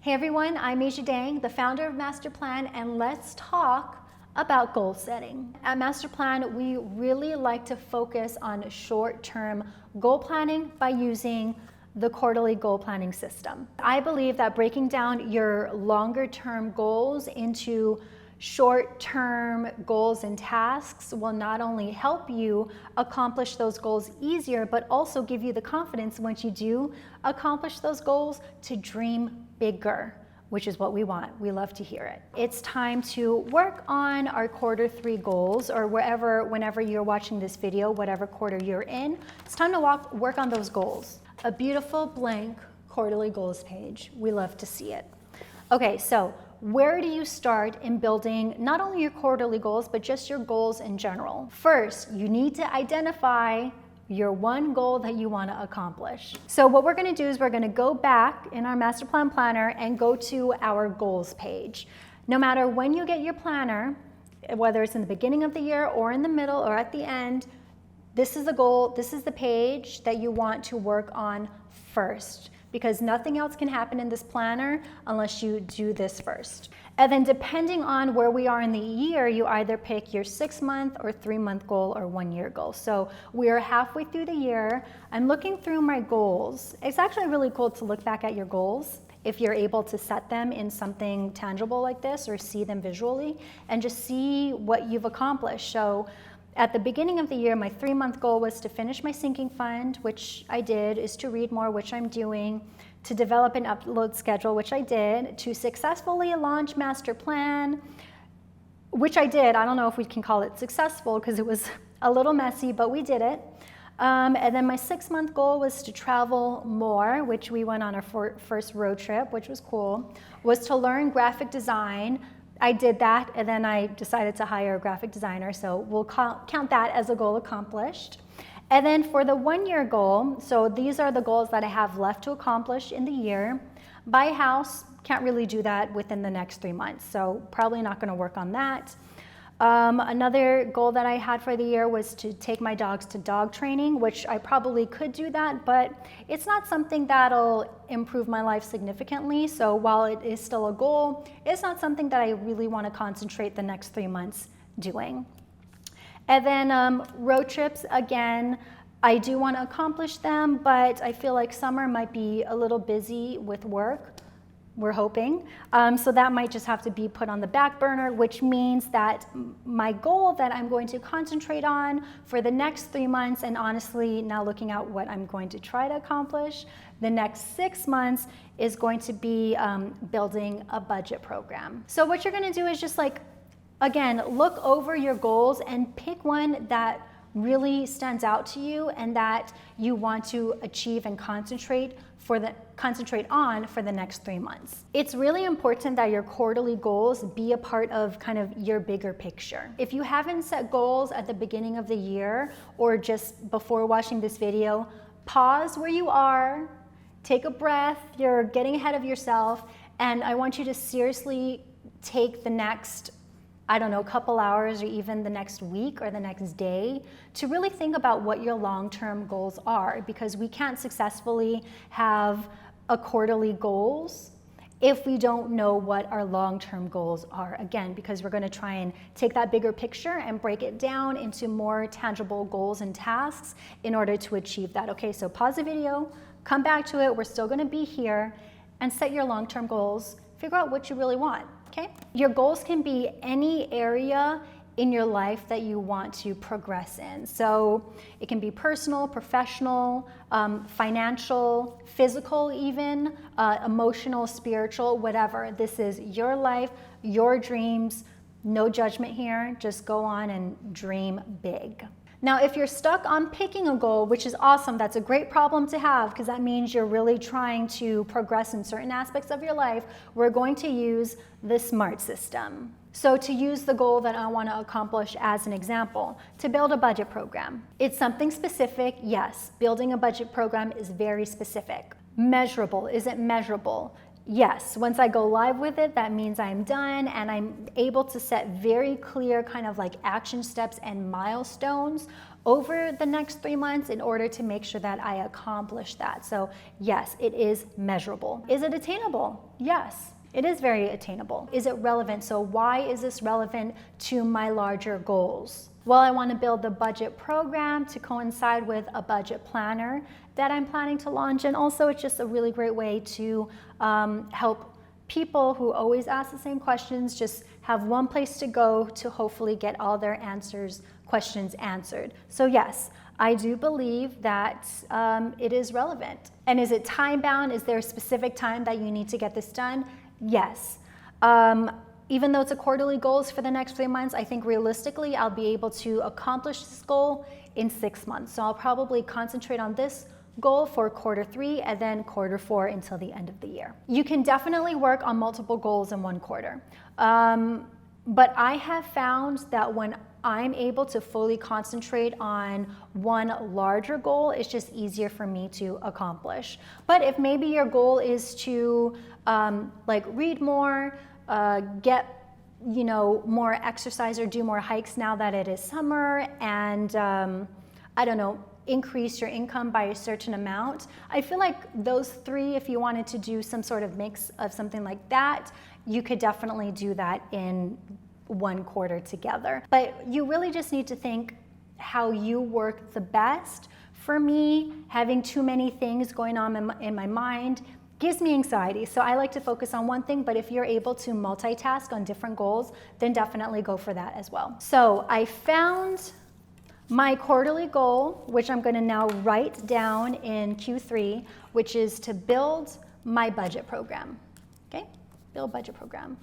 Hey everyone, I'm Asia Dang, the founder of Masterplan, and let's talk about goal setting. At Masterplan, we really like to focus on short-term goal planning by using the quarterly goal planning system. I believe that breaking down your longer-term goals into short-term goals and tasks will not only help you accomplish those goals easier, but also give you the confidence once you do accomplish those goals to dream bigger, which is what we want. We love to hear it. It's time to work on our quarter 3 goals, or whenever you're watching this video, whatever quarter you're in, it's time to work on those goals. A beautiful blank quarterly goals page. We love to see it. Okay, so where do you start in building not only your quarterly goals, but just your goals in general? First, you need to identify your one goal that you want to accomplish. So what we're going to do is we're going to go back in our Masterplan planner and go to our goals page. No matter when you get your planner, whether it's in the beginning of the year or in the middle or at the end, this is the goal, this is the page that you want to work on first, because nothing else can happen in this planner unless you do this first. And then depending on where we are in the year, you either pick your 6-month or 3-month goal or 1-year goal. So we are halfway through the year. I'm looking through my goals. It's actually really cool to look back at your goals if you're able to set them in something tangible like this or see them visually and just see what you've accomplished. So at the beginning of the year, my 3-month goal was to finish my sinking fund, which I did, is to read more, which I'm doing, to develop an upload schedule, which I did, to successfully launch Masterplan, which I did. I don't know if we can call it successful because it was a little messy, but we did it. And then my 6-month goal was to travel more, which we went on our first road trip, which was cool, was to learn graphic design. I did that, and then I decided to hire a graphic designer, so we'll count that as a goal accomplished. And then for the 1-year goal, so these are the goals that I have left to accomplish in the year. Buy a house, can't really do that within the next 3 months, so probably not going to work on that. Another goal that I had for the year was to take my dogs to dog training, which I probably could do that, but it's not something that'll improve my life significantly. So while it is still a goal, it's not something that I really want to concentrate the next 3 months doing. And then road trips, again, I do want to accomplish them, but I feel like summer might be a little busy with work. We're hoping. So that might just have to be put on the back burner, which means that my goal that I'm going to concentrate on for the next 3 months, and honestly, now looking at what I'm going to try to accomplish, the next 6 months is going to be building a budget program. So what you're going to do is just again, look over your goals and pick one that really stands out to you and that you want to achieve and concentrate on for the next 3 months. It's really important that your quarterly goals be a part of kind of your bigger picture. If you haven't set goals at the beginning of the year or just before watching this video, pause where you are, take a breath, you're getting ahead of yourself, and I want you to seriously take the next couple hours or even the next week or the next day to really think about what your long-term goals are, because we can't successfully have a quarterly goals if we don't know what our long-term goals are. Again, because we're going to try and take that bigger picture and break it down into more tangible goals and tasks in order to achieve that. Okay, so pause the video, come back to it. We're still going to be here, and set your long-term goals. Figure out what you really want. Okay? Your goals can be any area in your life that you want to progress in. So it can be personal, professional, financial, physical even, emotional, spiritual, whatever. This is your life, your dreams, no judgment here. Just go on and dream big. Now, if you're stuck on picking a goal, which is awesome, that's a great problem to have because that means you're really trying to progress in certain aspects of your life, we're going to use the SMART system. So to use the goal that I want to accomplish as an example, to build a budget program. It's something specific, yes. Building a budget program is very specific. Measurable, is it measurable? Yes, once I go live with it, that means I'm done and I'm able to set very clear kind of like action steps and milestones over the next 3 months in order to make sure that I accomplish that. So yes, it is measurable. Is it attainable? Yes. It is very attainable. Is it relevant? So why is this relevant to my larger goals? Well, I want to build the budget program to coincide with a budget planner that I'm planning to launch. And also it's just a really great way to help people who always ask the same questions just have one place to go to hopefully get all their questions answered. So yes, I do believe that it is relevant. And is it time bound? Is there a specific time that you need to get this done? Yes. Even though it's a quarterly goals for the next 3 months, I think realistically I'll be able to accomplish this goal in 6 months. So I'll probably concentrate on this goal for quarter 3 and then quarter 4 until the end of the year. You can definitely work on multiple goals in one quarter. But I have found that when I'm able to fully concentrate on one larger goal, it's just easier for me to accomplish. But if maybe your goal is to like read more, get more exercise or do more hikes now that it is summer, and I don't know, increase your income by a certain amount. I feel like those 3, if you wanted to do some sort of mix of something like that, you could definitely do that in one quarter together. But you really just need to think how you work the best. For me, having too many things going on in my mind gives me anxiety. So I like to focus on one thing, but if you're able to multitask on different goals, then definitely go for that as well. So I found my quarterly goal, which I'm going to now write down in Q3, which is to build my budget program. Okay, build budget program.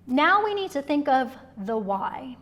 Now we need to think of the why.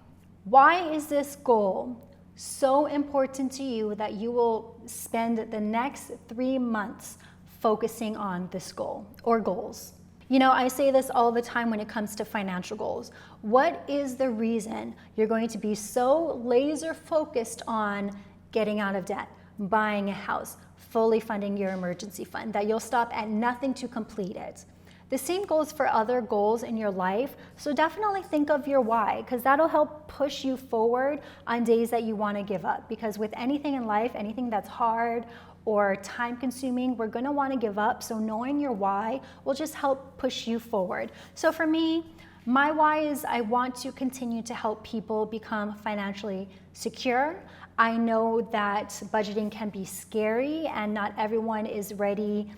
Why is this goal so important to you that you will spend the next 3 months focusing on this goal or goals? I say this all the time when it comes to financial goals. What is the reason you're going to be so laser focused on getting out of debt, buying a house, fully funding your emergency fund, that you'll stop at nothing to complete it? The same goes for other goals in your life. So definitely think of your why, because that'll help push you forward on days that you want to give up. Because with anything in life, anything that's hard or time consuming, we're going to want to give up. So knowing your why will just help push you forward. So for me, my why is I want to continue to help people become financially secure. I know that budgeting can be scary and not everyone is ready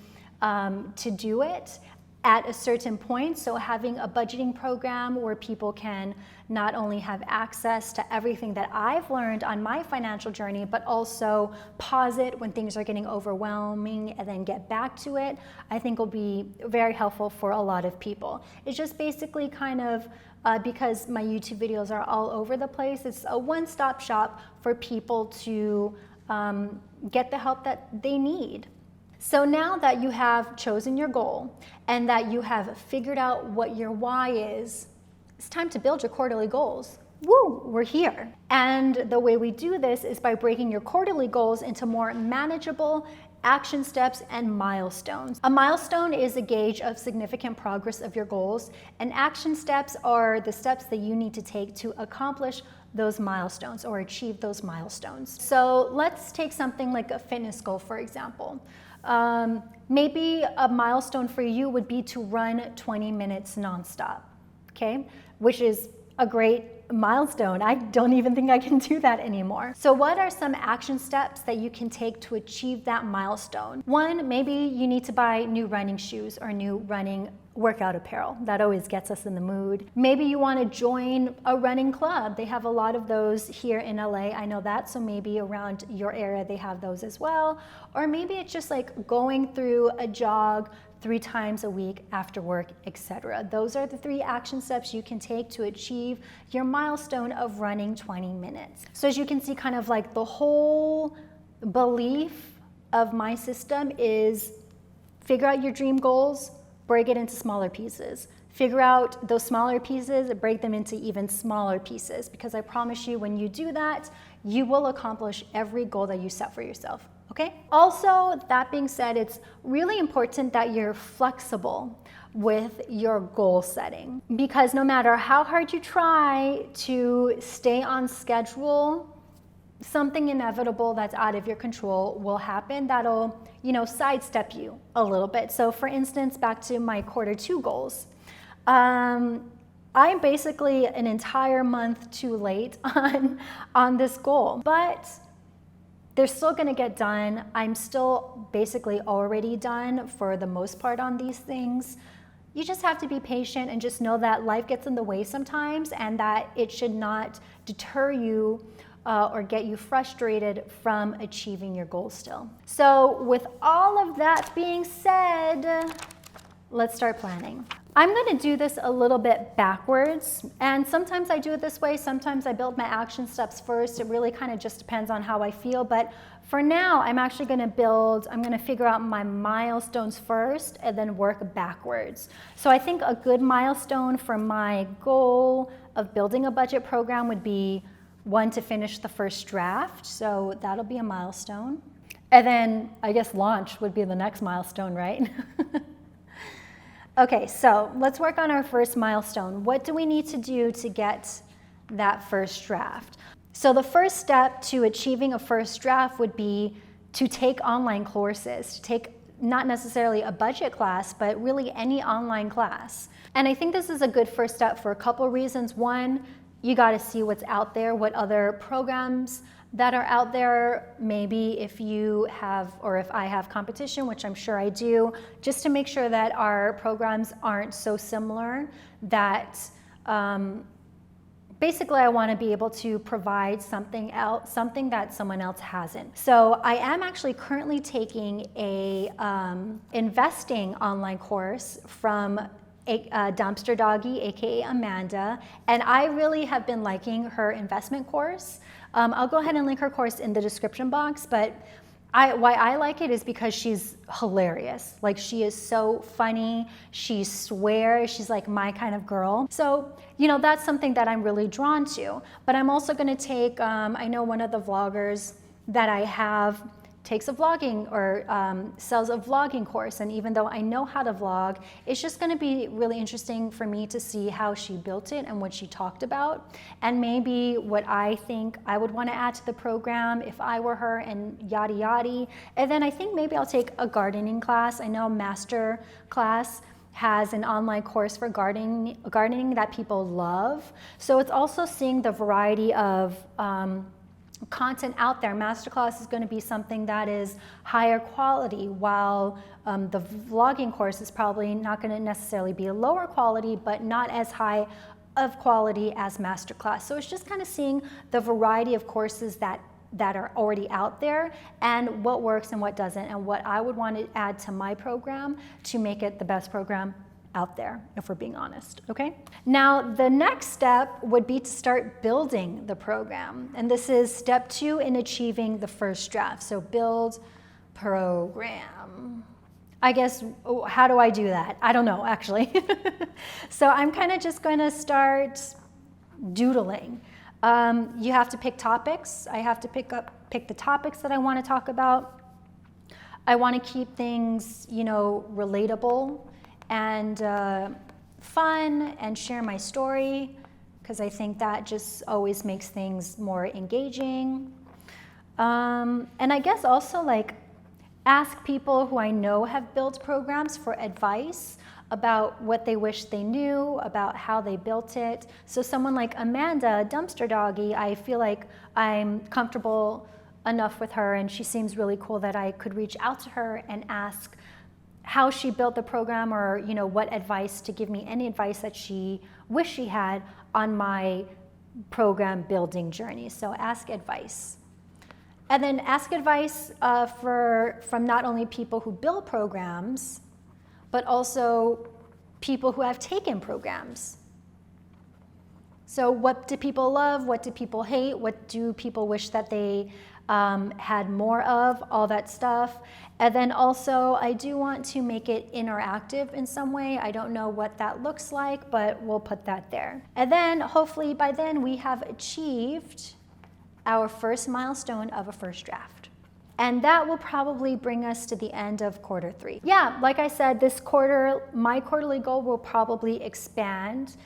to do it at a certain point. So having a budgeting program where people can not only have access to everything that I've learned on my financial journey, but also pause it when things are getting overwhelming and then get back to it, I think will be very helpful for a lot of people. It's just basically kind of, because my YouTube videos are all over the place, it's a one-stop shop for people to get the help that they need. So now that you have chosen your goal and that you have figured out what your why is, it's time to build your quarterly goals. Woo, we're here. And the way we do this is by breaking your quarterly goals into more manageable action steps and milestones. A milestone is a gauge of significant progress of your goals, and action steps are the steps that you need to take to accomplish those milestones or achieve those milestones. So let's take something like a fitness goal, for example. Maybe a milestone for you would be to run 20 minutes nonstop, okay? Which is a great milestone. I don't even think I can do that anymore. So what are some action steps that you can take to achieve that milestone? One, maybe you need to buy new running shoes or new running workout apparel. That always gets us in the mood. Maybe you want to join a running club. They have a lot of those here in LA. I know that. So maybe around your area they have those as well. Or maybe it's just like going through a jog 3 times a week after work, etc. Those are the 3 action steps you can take to achieve your milestone of running 20 minutes. So as you can see, kind of like the whole belief of my system is figure out your dream goals, break it into smaller pieces. Figure out those smaller pieces and break them into even smaller pieces, because I promise you when you do that, you will accomplish every goal that you set for yourself. Okay? Also, that being said, it's really important that you're flexible with your goal setting, because no matter how hard you try to stay on schedule, something inevitable that's out of your control will happen that'll, sidestep you a little bit. So for instance, back to my Q2 goals. I'm basically an entire month too late on this goal, but they're still gonna get done. I'm still basically already done for the most part on these things. You just have to be patient and just know that life gets in the way sometimes, and that it should not deter you or get you frustrated from achieving your goals still. So with all of that being said, let's start planning. I'm gonna do this a little bit backwards, and sometimes I do it this way, sometimes I build my action steps first. It really kind of just depends on how I feel, but for now, I'm actually gonna figure out my milestones first and then work backwards. So I think a good milestone for my goal of building a budget program would be one, to finish the first draft, so that'll be a milestone. And then I guess launch would be the next milestone, right? Okay, so let's work on our first milestone. What do we need to do to get that first draft? So the first step to achieving a first draft would be to take online courses, to take not necessarily a budget class, but really any online class. And I think this is a good first step for a couple reasons. One, you gotta see what's out there, what other programs that are out there, maybe if you have, or if I have competition, which I'm sure I do, just to make sure that our programs aren't so similar that basically I want to be able to provide something else, something that someone else hasn't. So I am actually currently taking a investing online course from Dumpster Doggy, aka Amanda, and I really have been liking her investment course. I'll go ahead and link her course in the description box, but why I like it is because she's hilarious. Like, she is so funny, she swears, she's like my kind of girl. So, that's something that I'm really drawn to. But I'm also gonna take, I know one of the vloggers that I have takes a vlogging or sells a vlogging course, and even though I know how to vlog, it's just gonna be really interesting for me to see how she built it and what she talked about, and maybe what I think I would wanna add to the program if I were her, and yada yada. And then I think maybe I'll take a gardening class. I know Master Class has an online course for gardening that people love. So it's also seeing the variety of content out there. Masterclass is going to be something that is higher quality, while the vlogging course is probably not going to necessarily be a lower quality, but not as high of quality as Masterclass. So it's just kind of seeing the variety of courses that are already out there, and what works and what doesn't, and what I would want to add to my program to make it the best program out there, if we're being honest, okay? Now, the next step would be to start building the program. And this is step 2 in achieving the first draft. So build program. I guess, how do I do that? I don't know, actually. So I'm kind of just gonna start doodling. You have to pick topics. I have to pick the topics that I wanna talk about. I wanna keep things, relatable and fun, and share my story, because I think that just always makes things more engaging. And I guess also ask people who I know have built programs for advice about what they wish they knew, about how they built it. So someone like Amanda, Dumpster Doggy, I feel like I'm comfortable enough with her, and she seems really cool, that I could reach out to her and ask how she built the program, or what advice to give me, any advice that she wished she had on my program building journey. So ask advice. And then ask advice from not only people who build programs, but also people who have taken programs. So what do people love? What do people hate? What do people wish that they had more of? All that stuff. And then also, I do want to make it interactive in some way. I don't know what that looks like, but we'll put that there. And then hopefully by then we have achieved our first milestone of a first draft. And that will probably bring us to the end of quarter 3. Yeah, like I said, this quarter, my quarterly goal will probably expand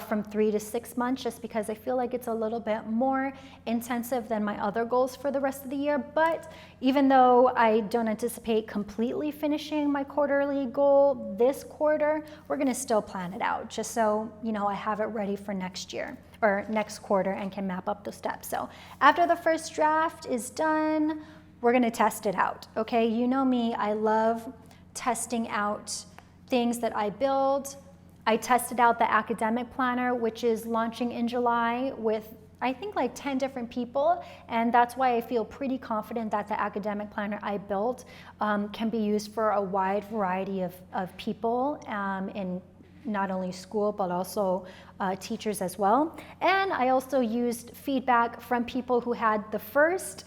from 3 to 6 months, just because I feel like it's a little bit more intensive than my other goals for the rest of the year. But even though I don't anticipate completely finishing my quarterly goal this quarter, we're gonna still plan it out, just so I have it ready for next year or next quarter and can map up the steps. So after the first draft is done, we're gonna test it out, okay? You know me, I love testing out things that I build. I tested out the academic planner, which is launching in July with, I think, like 10 different people. And that's why I feel pretty confident that the academic planner I built can be used for a wide variety of people in not only school, but also teachers as well. And I also used feedback from people who had the first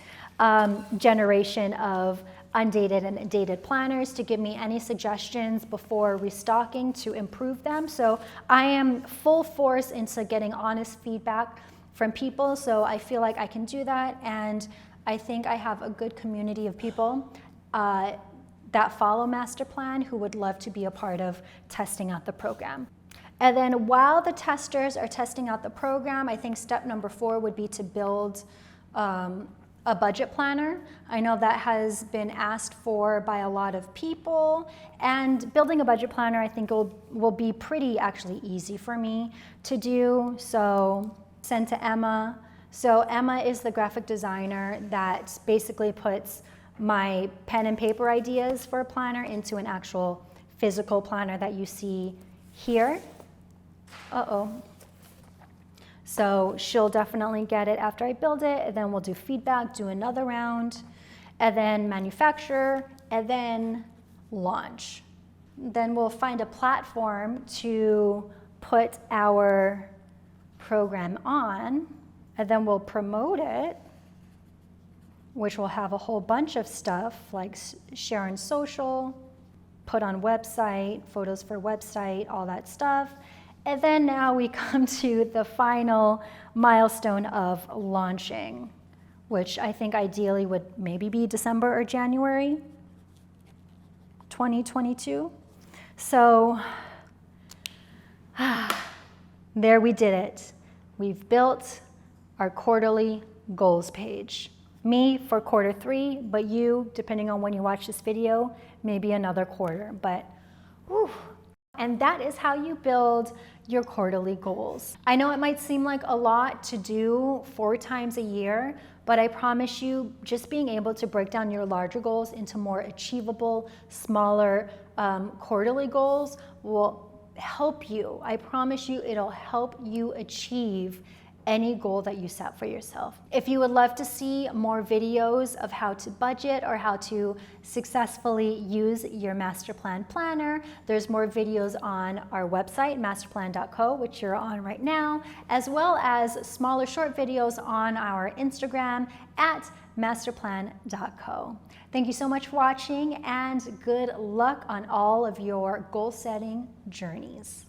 generation of undated and dated planners to give me any suggestions before restocking to improve them. So I am full force into getting honest feedback from people, so I feel like I can do that, and I think I have a good community of people that follow Master Plan who would love to be a part of testing out the program. And then while the testers are testing out the program, I think step number 4 would be to build a budget planner. I know that has been asked for by a lot of people, and building a budget planner I think will be pretty actually easy for me to do. So send to Emma. So Emma is the graphic designer that basically puts my pen and paper ideas for a planner into an actual physical planner that you see here. So she'll definitely get it after I build it, and then we'll do feedback, do another round, and then manufacture, and then launch. Then we'll find a platform to put our program on, and then we'll promote it, which will have a whole bunch of stuff like share on social, put on website, photos for website, all that stuff. And then now we come to the final milestone of launching, which I think ideally would maybe be December or January 2022. So there we did it. We've built our quarterly goals page. Me for quarter 3, but you, depending on when you watch this video, maybe another quarter, but whew. And that is how you build your quarterly goals. I know it might seem like a lot to do 4 times a year, but I promise you, just being able to break down your larger goals into more achievable, smaller quarterly goals will help you. I promise you, it'll help you achieve any goal that you set for yourself. If you would love to see more videos of how to budget or how to successfully use your Master Plan planner, there's more videos on our website, masterplan.co, which you're on right now, as well as smaller short videos on our Instagram at masterplan.co. Thank you so much for watching, and good luck on all of your goal setting journeys.